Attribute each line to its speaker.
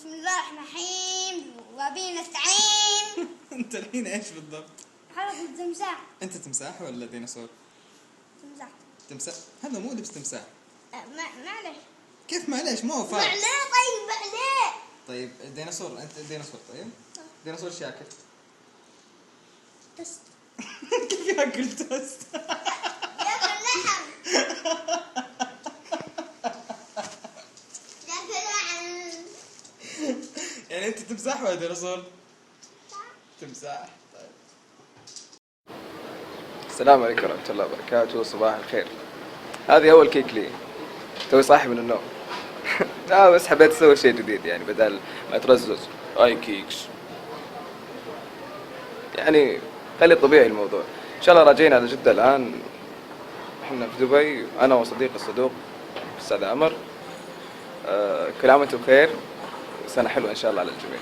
Speaker 1: بسم الله الرحمن الرحيم وبه نستعين.
Speaker 2: انت الحين ايش بالضبط؟
Speaker 1: حلقة تمساح.
Speaker 2: انت تمساح ولا ديناصور؟
Speaker 1: تمساح.
Speaker 2: تمساح؟ هذا مو لبس تمساح.
Speaker 1: معلش.
Speaker 2: كيف معليش؟ ما هو فاهم.
Speaker 1: معليه طيب معليه.
Speaker 2: طيب ديناصور، انت ديناصور طيب؟ ديناصور شاكر.
Speaker 1: تست.
Speaker 2: كيف ياكل توست؟
Speaker 1: ياكل لحم. ياكل لحم.
Speaker 2: يعني انت تمساح ولا ديناصور؟ تمساح. طيب.
Speaker 3: السلام عليكم ورحمة الله وبركاته، صباح الخير. هذه أول كيك لي، توي صاحي من النوم. لا بس حبيت أسوي شيء جديد يعني بدل ما أترزز أي كيكس، يعني خلي طبيعي الموضوع. إن شاء الله راجعين على جدة الآن، إحنا في دبي أنا وصديقي الصدوق الأستاذ عمر. كل عام وأنتم بخير، سنة حلوة إن شاء الله على الجميع.